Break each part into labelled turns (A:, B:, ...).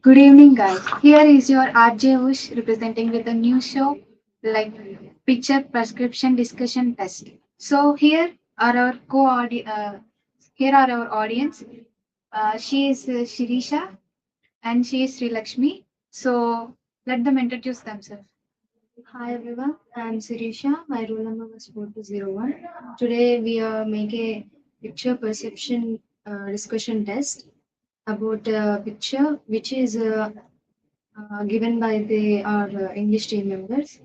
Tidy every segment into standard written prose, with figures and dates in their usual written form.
A: Good evening, guys. Here is your RJ Ush representing with a new show like Picture Prescription Discussion Test. So are our here are our audience. She is Shirisha and she is Sri Lakshmi. So let them introduce themselves.
B: Hi everyone, I'm Sirisha. My roll number was 4201. Today we make a picture perception discussion test about a picture which is given by our English team members.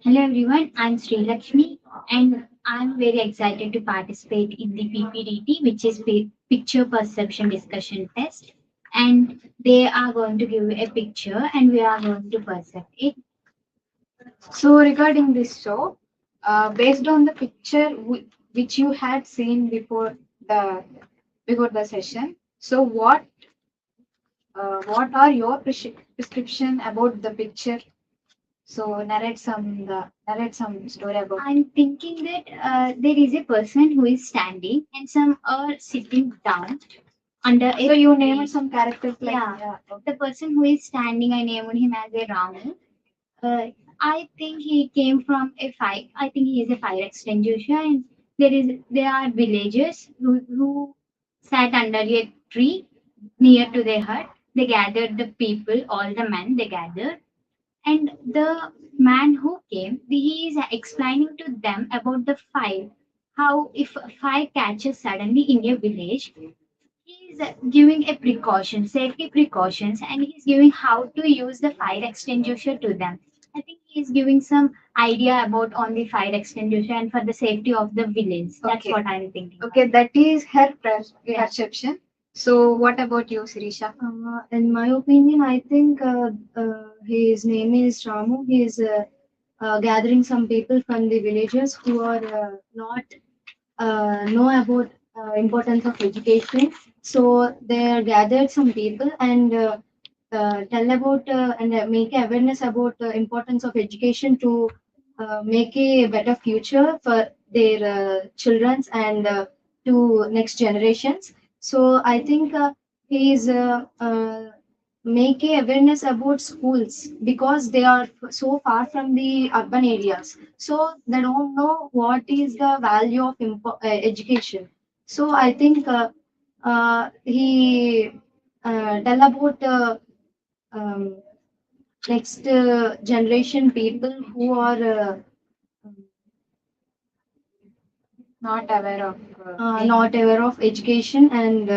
C: Hello everyone, I'm Sri Lakshmi and I'm very excited to participate in the PPDT, which is Picture Perception Discussion Test. And they are going to give a picture and we are going to perceive it.
A: So regarding this show, based on the picture which you had seen before the session, so what are your prescription about the picture? So narrate some story about.
C: I'm thinking that there is a person who is standing and some are sitting down under a
A: So you
C: tree.
A: named some characters like
C: Yeah, the person who is standing, I named him as a Ramu. I think he came from a fire. I think he is a fire extinguisher, and there are villagers who sat under a tree near to their hut. They gathered the people, all the men they gathered, and the man who came, he is explaining to them about the fire. How if a fire catches suddenly in a village, he is giving a precaution, safety precautions, and he's giving how to use the fire extinguisher to them. I think he is giving some idea about on the fire extinguisher and for the safety of the village. That's
A: Okay.
C: what I'm thinking.
A: Okay, that is her perception. So what about you, Sirisha?
B: In my opinion, I think his name is Ramu. He is gathering some people from the villages who are not know about importance of education. So they gathered some people and tell about and make awareness about the importance of education to make a better future for their childrens and to next generations. So I think he is make a awareness about schools because they are so far from the urban areas, so they don't know what is the value of education. So I think he tell about um, next generation people who are not aware of education, and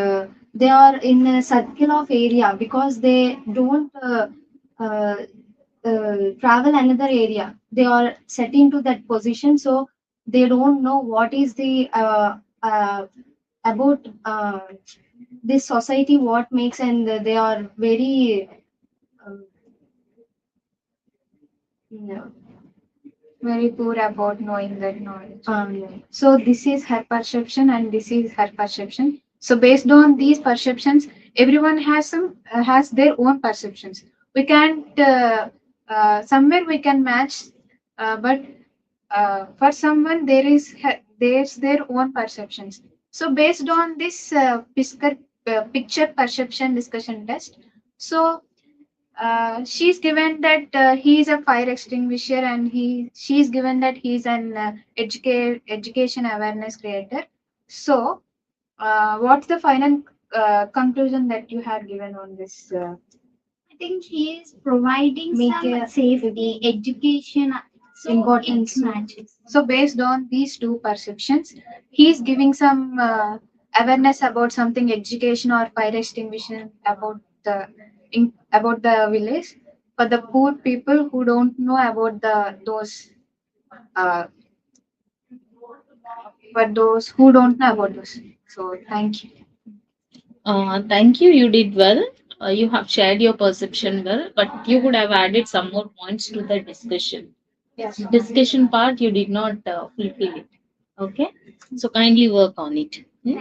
B: they are in a circle of area because they don't uh, travel another area. They are set into that position, so they don't know what is the about this society, what makes, and they are very um, no,
A: Very poor about knowing that knowledge.
B: yeah.
A: So this is her perception and this is her perception. So based on these perceptions, everyone has their own perceptions. We can't somewhere we can match, but for someone there's their own perceptions. So based on this picture perception discussion test, so she's given that he is a fire extinguisher and she's given that he's an education awareness creator. So what's the final conclusion that you have given on this?
C: I think he is providing
B: Make
C: some
B: a
C: safety education. So
B: importance.
C: it matches.
A: So based on these two perceptions, he's giving some awareness about something education or fire extinguishing about the village for the poor people who don't know about the those uh, for those who don't know about those. So thank you.
D: Thank you. You did well. You have shared your perception well, but you would have added some more points to the discussion.
A: Yes.
D: Discussion part you did not fulfill it. Okay, so kindly work on it. Hmm?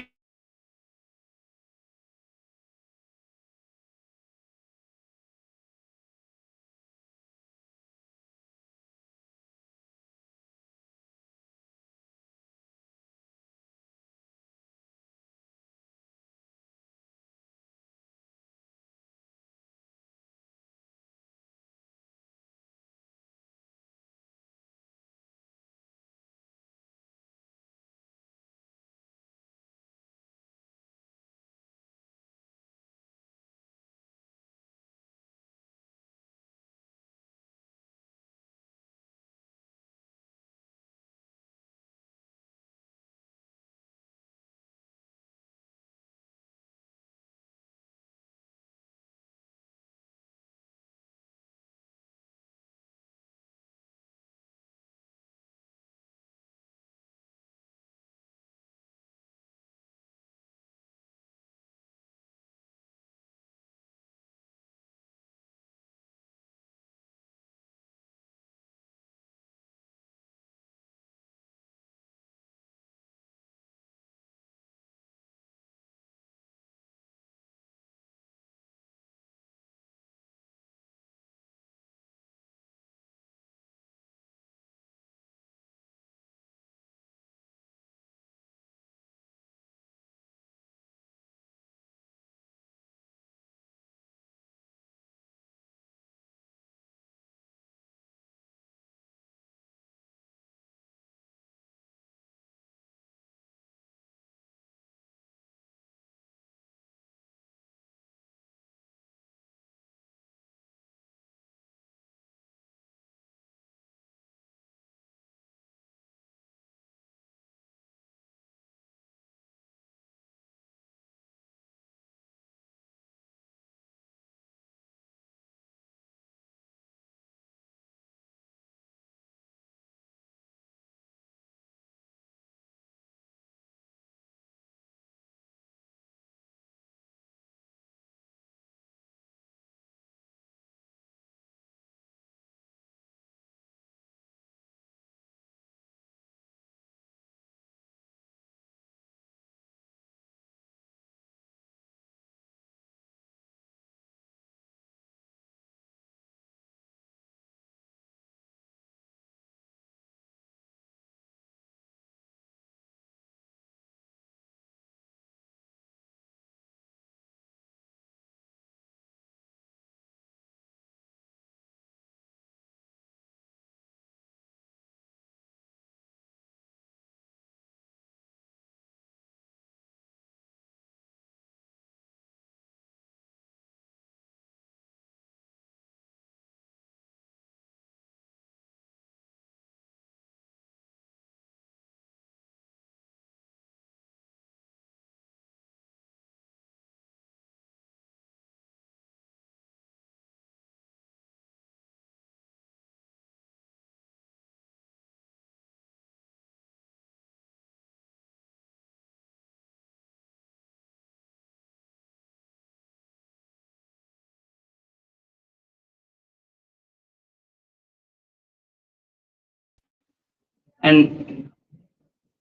E: and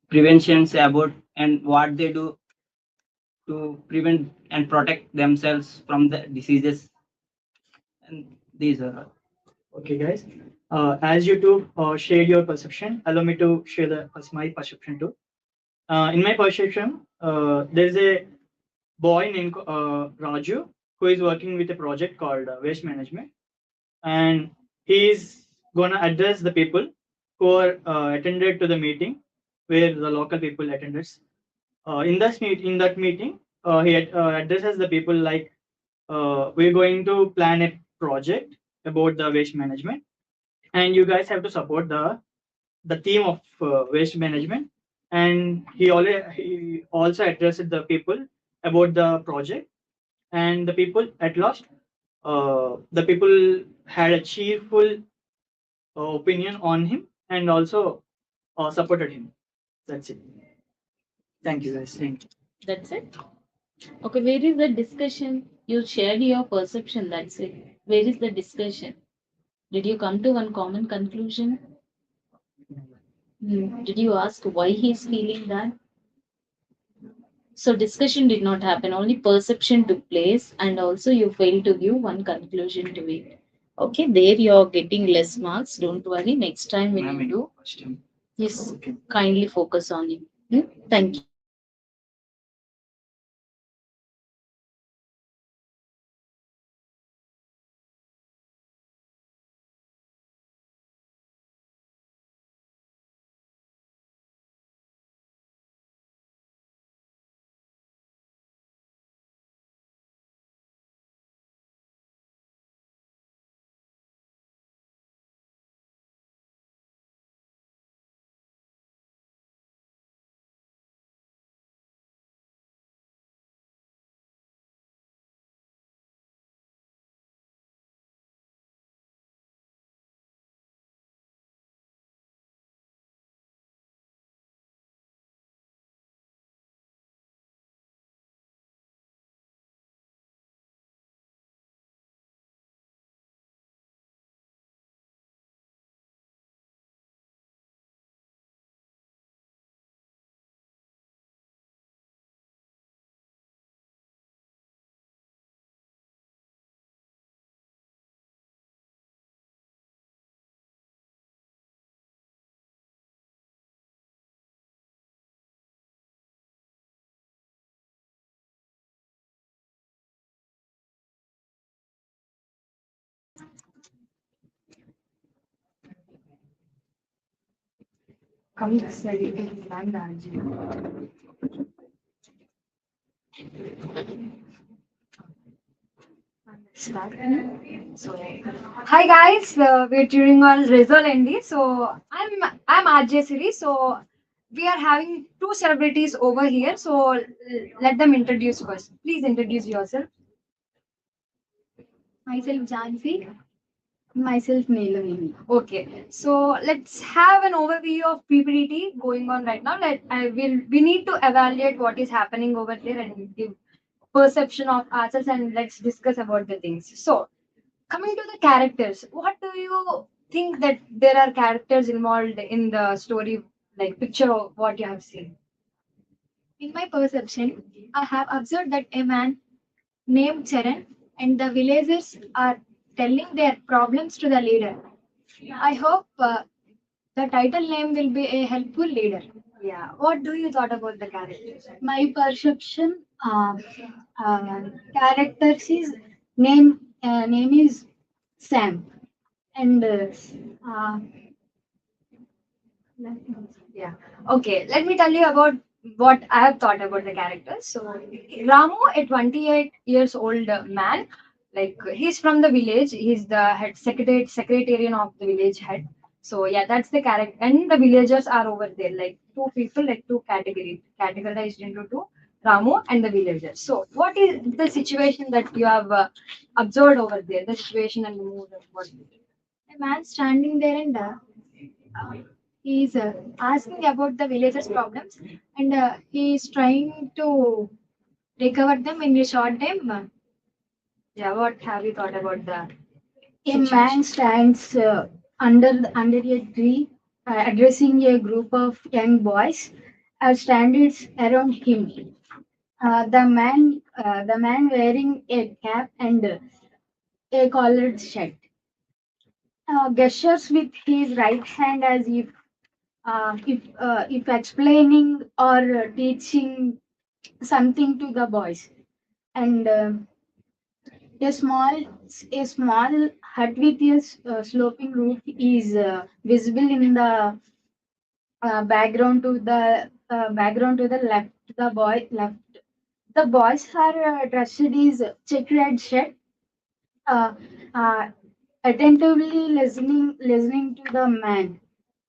E: preventions about and what they do to prevent and protect themselves from the diseases. And these are all.
F: Okay, guys. As you two shared your perception, allow me to share my perception too. In my perception, there is a boy named Raju who is working with a project called waste management, and he is gonna address the people who are attended to the meeting where the local people attended. In that meeting, he addresses the people like we're going to plan a project about the waste management, and you guys have to support the theme of waste management. And he also addressed the people about the project, and the people at last, the people had a cheerful opinion on him and also supported him. That's it. Thank you, guys. Thank you.
D: That's it. Okay, where is the discussion? You shared your perception, that's it. Where is the discussion? Did you come to one common conclusion? Did you ask why he's feeling that? So discussion did not happen, only perception took place, and also you failed to give one conclusion to it. Okay, there you're getting less marks. Don't worry. Next time when you do, yes, kindly focus on it. Thank you.
A: Come this side, you can plan the RG. Start. So, hi guys, we're tuning on Rizal ND. So I'm RJ Siri. So we are having two celebrities over here. So let them introduce first. Please introduce yourself.
C: Myself Jansi. Myself Neelamini.
A: Okay, so let's have an overview of PPDT going on right now. We need to evaluate what is happening over there and give perception of ourselves, and let's discuss about the things. So coming to the characters, what do you think that there are characters involved in the story, like picture of what you have seen?
C: In my perception, I have observed that a man named Charan and the villagers are telling their problems to the leader. I hope the title name will be a helpful leader.
A: Yeah, what do you thought about the characters?
B: My perception, characters is name is Sam, and
A: Yeah. Okay, let me tell you about what I have thought about the characters. So, Ramu, a 28 years old man, like he's from the village. He's the head secretarian of the village head. So yeah, that's the character. And the villagers are over there, like two people, like two categories, categorized into two. Ramu and the villagers. So, what is the situation that you have observed over there? The situation and the mood of what?
C: A man standing there and he is asking about the villagers' problems and he is trying to recover them in a short time.
A: Yeah, what have you thought about the
B: a man stands under a tree addressing a group of young boys standing around him. The man wearing a cap and a collared shirt gestures with his right hand as if explaining or teaching something to the boys. And a small a small hut with a sloping roof is visible in the background to the left. The boys are dressed is checkered shirt, uh, uh, attentively listening to the man.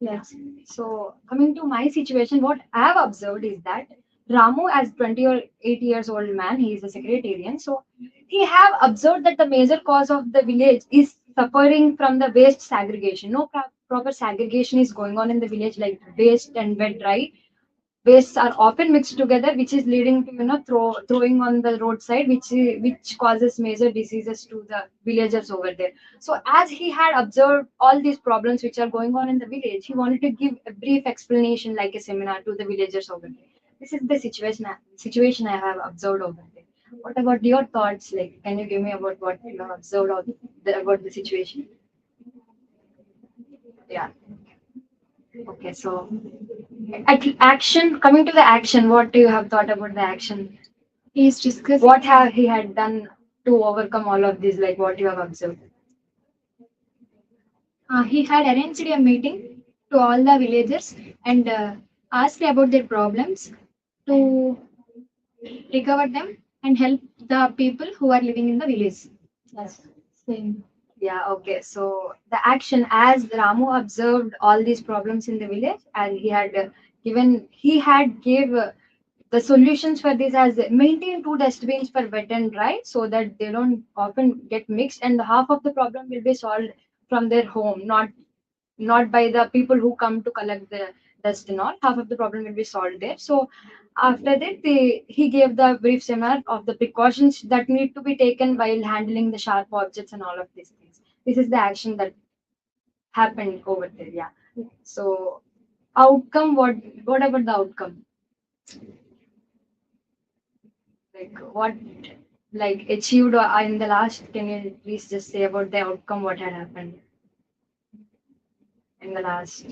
B: Yes.
G: So coming to my situation, what I have observed is that Ramu, as 20 or 8 years old man, he is a secretarian. So he have observed that the major cause of the village is suffering from the waste segregation. No proper segregation is going on in the village, like waste and wet, right? Wastes are often mixed together, which is leading to throwing on the roadside, which causes major diseases to the villagers over there. So as he had observed all these problems which are going on in the village, he wanted to give a brief explanation like a seminar to the villagers over there. This is the situation I have observed over there. What about your thoughts? Like, can you give me about what you have observed about the situation? Yeah. Okay, so action, coming to the action, what do you have thought about the action?
B: He's discussing
G: What have he had done to overcome all of this, like what you have observed?
B: he had arranged a meeting to all the villagers and asked about their problems to recover them and help the people who are living in the village.
G: Yes.
B: Same.
G: Yeah, okay. So the action, as Ramu observed all these problems in the village, and he had gave the solutions for this as maintain two dustbins for wet and dry so that they don't often get mixed, and half of the problem will be solved from their home, not by the people who come to collect the dust and all. Half of the problem will be solved there. So after that, he gave the brief seminar of the precautions that need to be taken while handling the sharp objects and all of these things. This is the action that happened over there. Yeah. So outcome, what about the outcome? Like what like achieved in the last? Can you please just say about the outcome? What had happened in the last?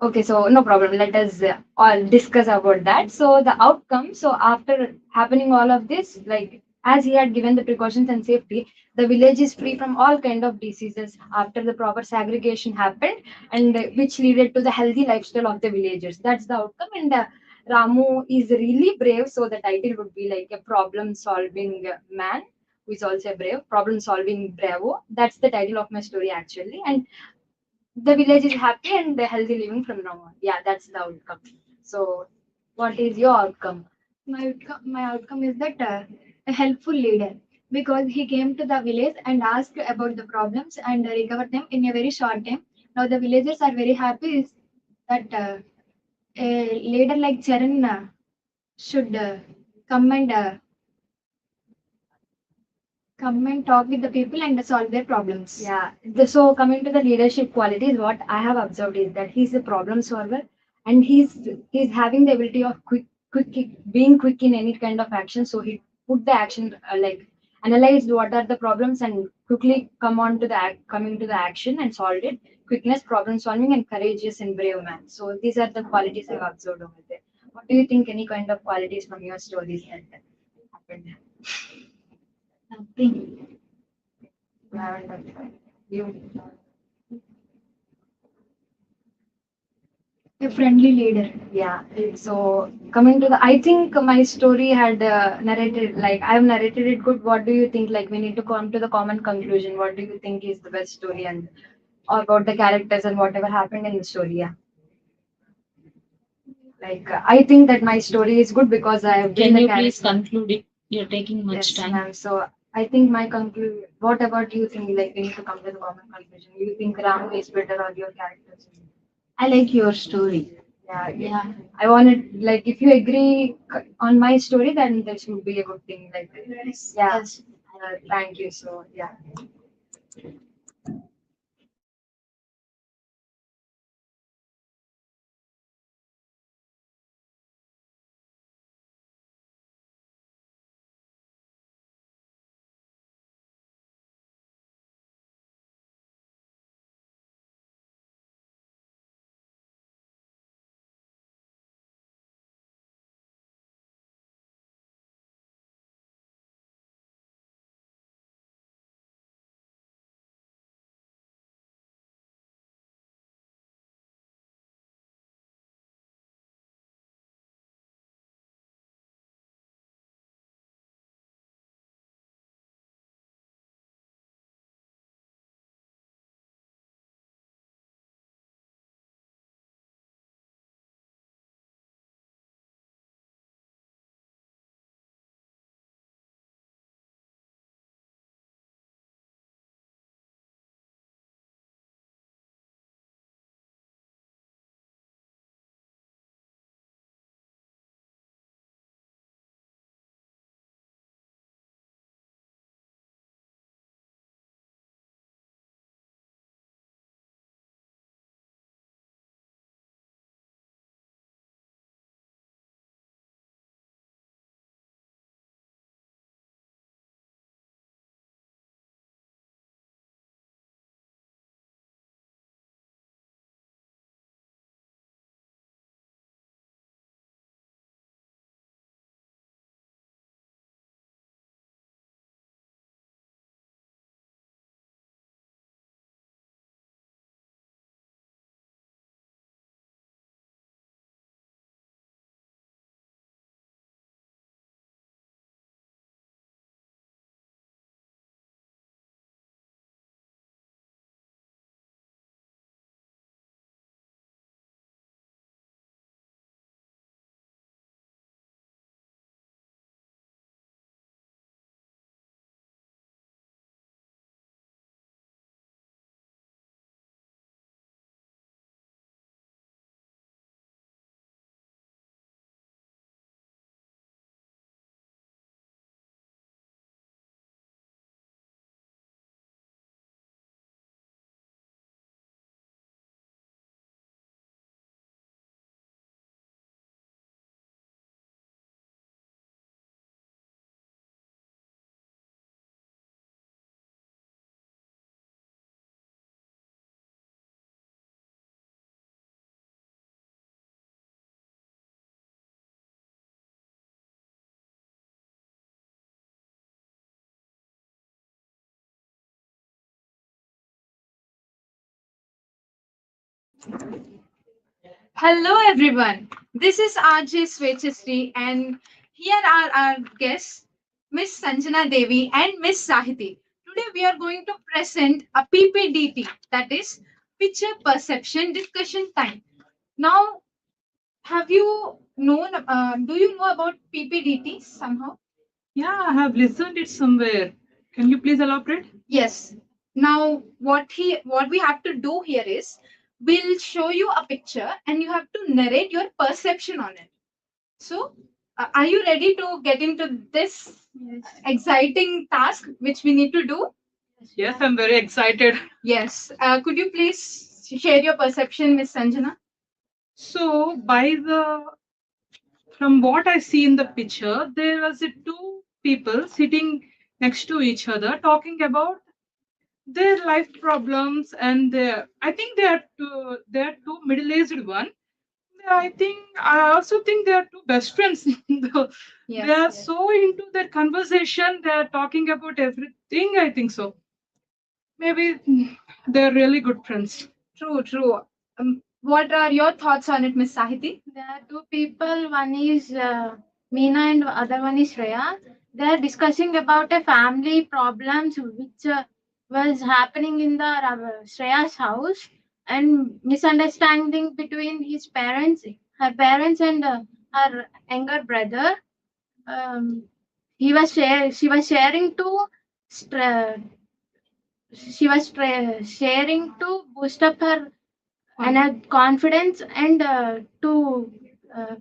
G: Okay, so no problem. Let us all discuss about that. So the outcome. So after happening all of this, like as he had given the precautions and safety, the village is free from all kind of diseases after the proper segregation happened, and which led to the healthy lifestyle of the villagers. That's the outcome. And Ramu is really brave. So the title would be like a problem-solving man who is also brave. Problem-solving bravo. That's the title of my story actually. And the village is happy and healthy living from now on. Yeah, that's the outcome. So, what is your outcome?
B: My outcome is that a helpful leader, because he came to the village and asked about the problems and recovered them in a very short time. Now the villagers are very happy that a leader like Charan should come and uh, come and talk with the people and solve their problems.
G: Yeah. So, coming to the leadership qualities, what I have observed is that he's a problem solver, and he's having the ability of being quick in any kind of action. So he put the action like analyzed what are the problems and quickly coming to the action and solved it. Quickness, problem solving, and courageous and brave man. So these are the qualities I've observed over there. What do you think? Any kind of qualities from your stories that happened?
B: Nothing.
G: You haven't observed. You.
B: A friendly leader.
G: Yeah. So coming to the, I think my story had narrated, like I have narrated it good. What do you think? Like we need to come to the common conclusion. What do you think is the best story and about the characters and whatever happened in the story? Yeah. Like I think that my story is good because I have been
D: Can
G: the
D: you please
G: character.
D: conclude it? You're taking much
G: Yes,
D: time.
G: ma'am. So I think my conclusion. What about you think? Like we need to come to the common conclusion. You think Ramu is better or your characters?
B: I like your story.
G: Yeah,
B: Yeah.
G: I wanted like if you agree on my story, then this would be a good thing. Like, yeah,
B: Yes.
G: thank you. So, yeah.
A: Hello, everyone. This is RJ Swechastri, and here are our guests, Miss Sanjana Devi and Miss Sahiti. Today, we are going to present a PPDT, that is Picture Perception Discussion Time. Now, have you known? Do you know about PPDT somehow?
H: Yeah, I have listened it somewhere. Can you please elaborate?
A: Yes. Now, what we have to do here is we'll show you a picture, and you have to narrate your perception on it. So, are you ready to get into this exciting task which we need to do?
H: Yes, I'm very excited.
A: Yes. Could you please share your perception, Miss Sanjana?
H: So, from what I see in the picture, there was two people sitting next to each other talking about their life problems, and I think they are two middle-aged one. I also think they are two best friends.
A: Yes,
H: They are
A: yes.
H: so into their conversation. They are talking about everything. I think so. Maybe they're really good friends.
A: True, true. What are your thoughts on it, Miss Sahiti?
B: There are two people. One is Meena and other one is Shreya. They are discussing about a family problems which was happening in the Shreya's house and misunderstanding between his parents, her parents, and her younger brother. Um, she was sharing to stra- sharing to boost up her and her confidence and to uh,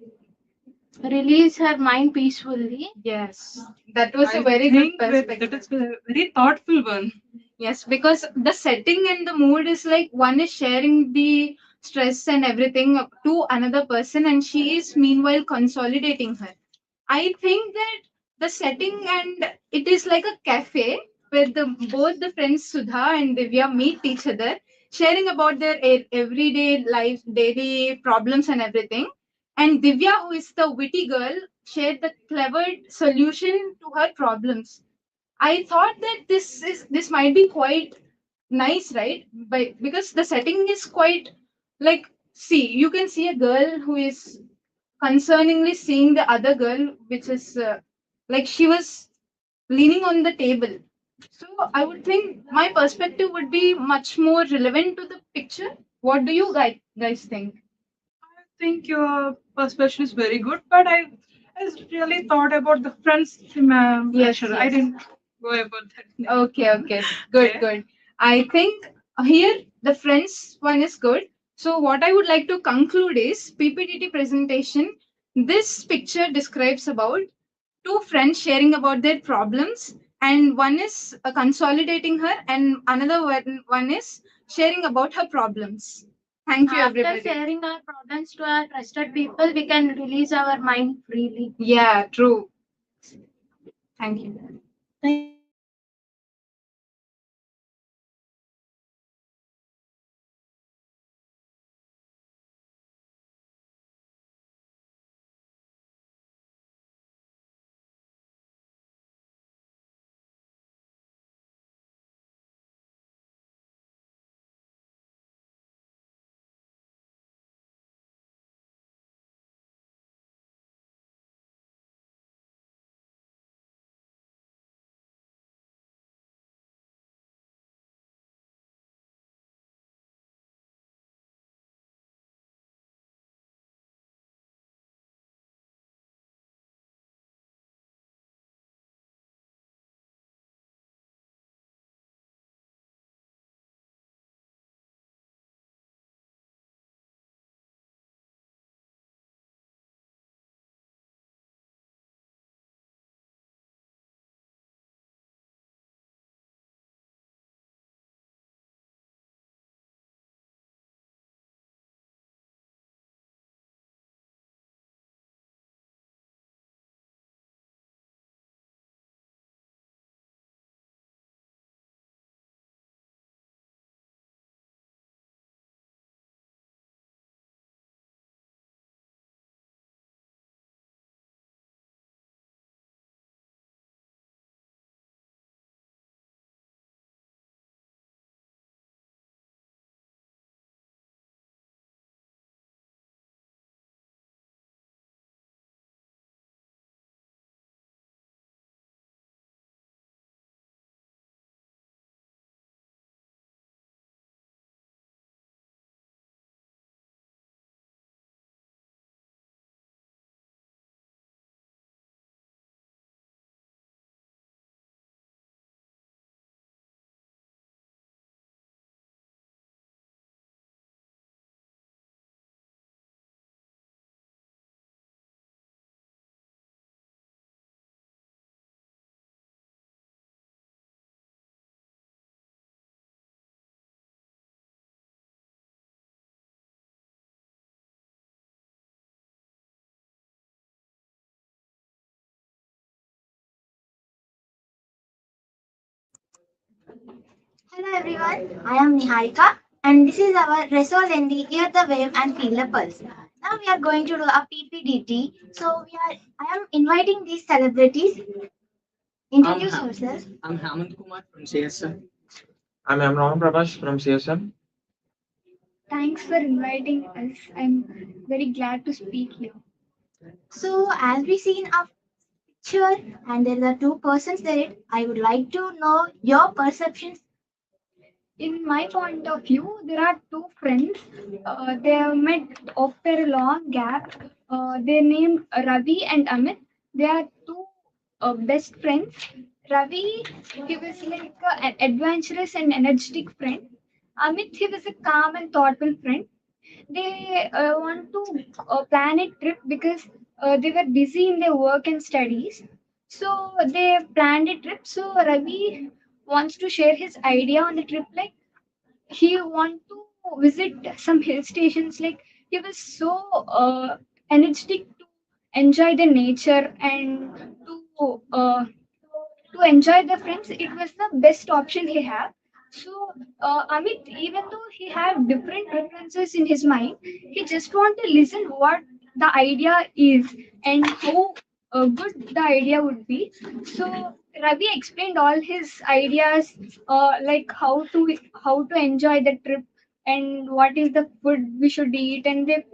B: release her mind peacefully.
A: Yes, that was a
H: I
A: very good
H: think that
A: perspective.
H: is a very thoughtful one.
A: Yes, because the setting and the mood is like one is sharing the stress and everything to another person, and she is meanwhile consolidating her. I think that the setting and it is like a cafe where both the friends Sudha and Divya meet each other, sharing about their everyday life, daily problems and everything. And Divya, who is the witty girl, shared the clever solution to her problems. I thought that this might be quite nice, right? But because the setting is quite like, see, you can see a girl who is concerningly seeing the other girl, which is like she was leaning on the table. So I would think my perspective would be much more relevant to the picture. What do you guys think?
H: I think your perspective is very good, but I really thought about the friends.
A: Yes,
H: I
A: yes.
H: didn't go about that.
A: Okay, okay. Good,
H: Okay.
A: good. I think here the friends one is good. So what I would like to conclude is PPTT presentation. This picture describes about two friends sharing about their problems, and one is consolidating her and another one is sharing about her problems. Thank you,
B: After
A: everybody.
B: sharing our problems to our trusted people, we can release our mind freely.
A: Yeah, true. Thank you.
D: Thank you, everyone.
C: Hello everyone, I am Niharika and this is our Resolve in the Hear the Wave and Feel the Pulse. Now we are going to do a PPDT. I am inviting these celebrities. Introduce yourself.
F: I'm Hamant Kumar from CSAIML.
I: I'm Ram Prabhas from CSM.
C: Thanks for inviting us. I'm very glad to speak here. So as we see in our picture and there are two persons there, I would like to know your perceptions. In my point of view, there are two friends. They have met after a long gap. They named Ravi and Amit. They are two best friends. Ravi, he was like an adventurous and energetic friend. Amit, he was a calm and thoughtful friend. They want to plan a trip because they were busy in their work and studies. So they planned a trip. So Ravi wants to share his idea on the trip, like he want to visit some hill stations. Like he was so energetic to enjoy the nature and to enjoy the friends. It was the best option he had. So Amit, even though he had different preferences in his mind, he just want to listen what the idea is and how good the idea would be. So Ravi explained all his ideas, like how to enjoy the trip and what is the food we should eat, and they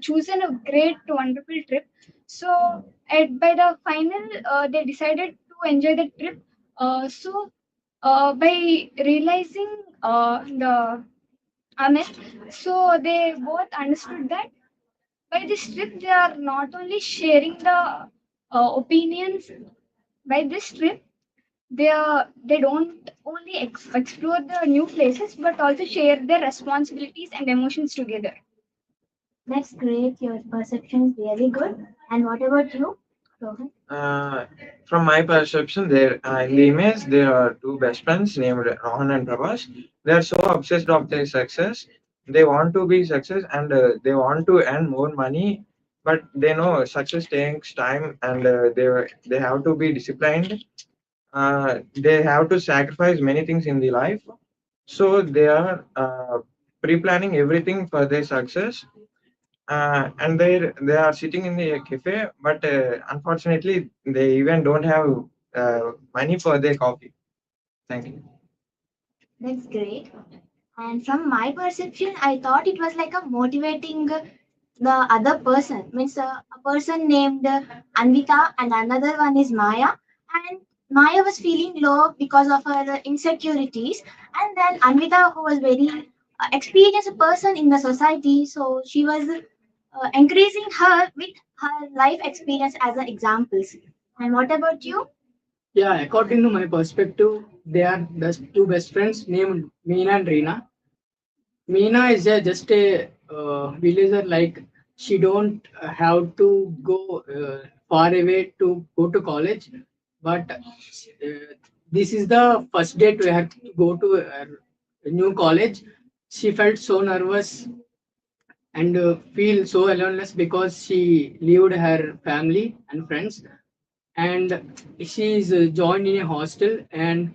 C: chosen a great wonderful trip. So by the final, they decided to enjoy the trip. By realizing the Amit, so they both understood that by this trip they are not only sharing the opinions. By this trip they don't only explore the new places but also share their responsibilities and emotions together. That's great. Your perception is really good. And what about you, Rohan?
I: From my perception, there in the image there are two best friends named Rohan and Prabhas. They are so obsessed of their success. They want to be success and they want to earn more money, but they know success takes time and they have to be disciplined. They have to sacrifice many things in the life. So they are pre-planning everything for their success and they are sitting in the cafe, but unfortunately, they even don't have money for their coffee. Thank you.
C: That's great. And from my perception, I thought it was like a motivating the other person. Means a person named Anvita and another one is Maya. And Maya was feeling low because of her insecurities. And then Anvita, who was very experienced person in the society, so she was encouraging her with her life experience as an examples. And what about you?
F: Yeah, according to my perspective, they are the two best friends named Meena and Reena. Meena is just a villager, like she don't have to go far away to go to college, but this is the first day to have to go to a new college. She felt so nervous and feel so aloneness because she lived her family and friends, and she is joined in a hostel, and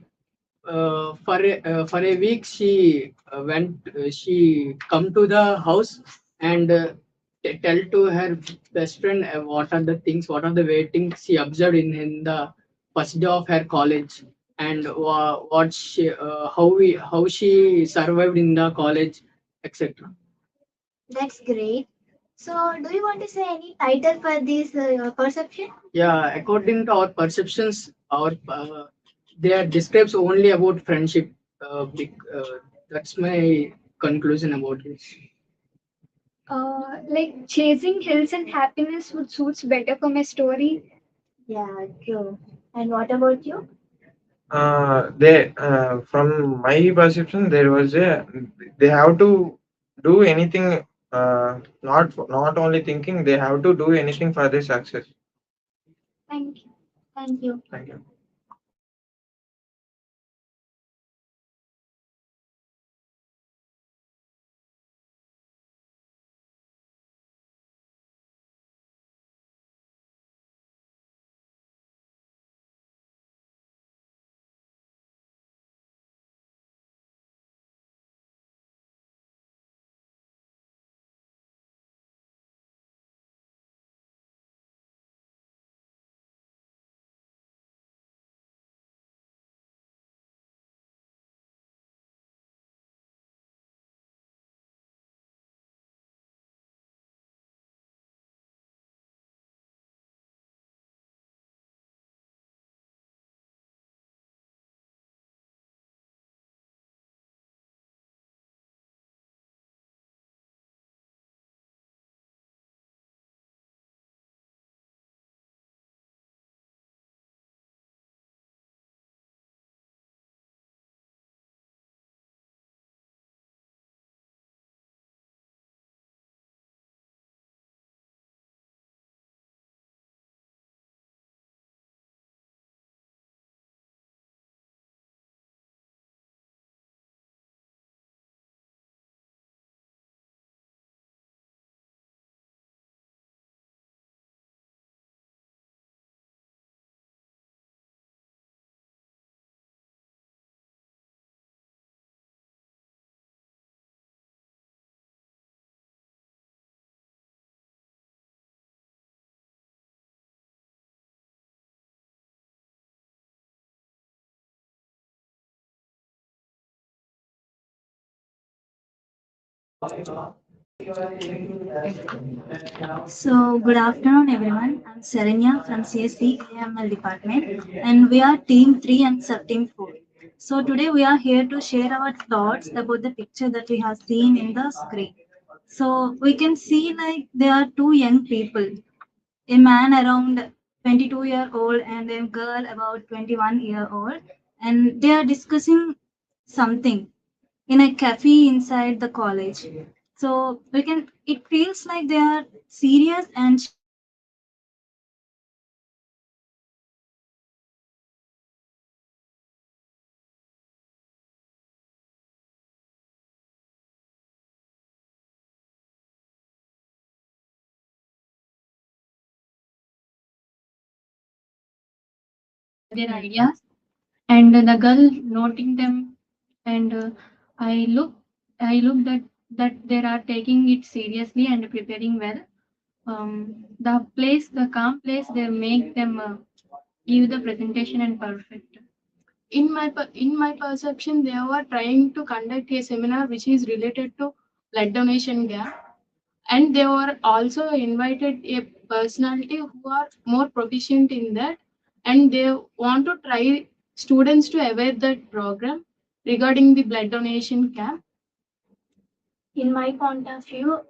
F: for a week she come to the house and tell to her best friend what are the things, what are the weightings she observed in the first day of her college, and what she how she survived in the college, etc.
C: That's great. So, do you want to say any title for this perception?
F: Yeah, according to our perceptions, our they describes only about friendship. That's my conclusion about this.
C: Like chasing hills and happiness would suits better for my story. Yeah, true. And what about you?
I: They from my perception, there was a they have to do anything. Not only thinking, they have to do anything for their success.
C: Thank you. Thank you.
I: Thank you.
J: So, good afternoon, everyone. I'm Serenia from CSAIML department, and we are Team 3 and Sub Team 4. So, today we are here to share our thoughts about the picture that we have seen in the screen. So, we can see like there are two young people, a man around 22-year-old and a girl about 21-year-old, and they are discussing something in a cafe inside the college. So we can, it feels like they are serious and sharing their ideas about the education and discussing
A: their ideas, and the girl noting them, and i look I look that they are taking it seriously and preparing well. The calm place they make them give the presentation and perfect. In my perception, they were trying to conduct a seminar which is related to blood donation gap, and they were also invited a personality who are more proficient in that, and they want to try students to aware that program regarding the blood donation camp.
J: in my point of view,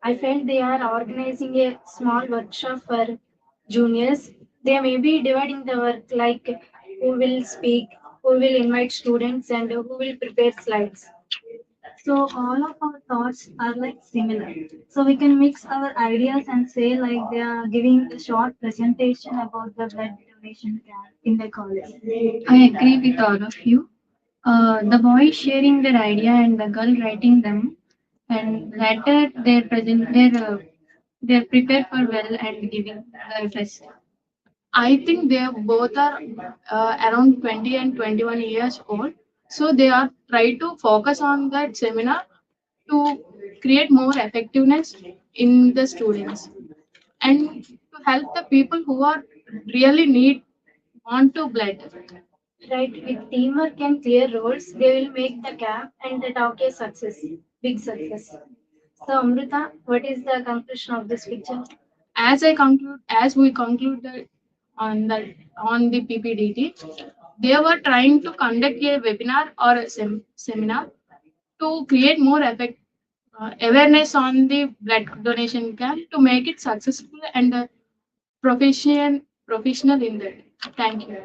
J: I felt they are organizing a small workshop for juniors. They may be dividing the work like who will speak, who will invite students, and who will prepare slides. So all of our thoughts are like similar. So we can mix our ideas and say like they are giving a short presentation about the blood donation camp in the college.
A: I agree with all of you. The boy sharing their idea and the girl writing them, and later they're prepared for well and giving their best. I think they both are around 20 and 21 years old. So they are trying to focus on that seminar to create more effectiveness in the students and to help the people who are really need want to blood.
J: Right, with teamwork and clear roles, they will make the camp and the talk a success, big success. So Amrita, what is the conclusion of this picture?
A: As we conclude on the PPDT, they were trying to conduct a webinar or a seminar to create more awareness on the blood donation camp to make it successful and professional in that. Thank you.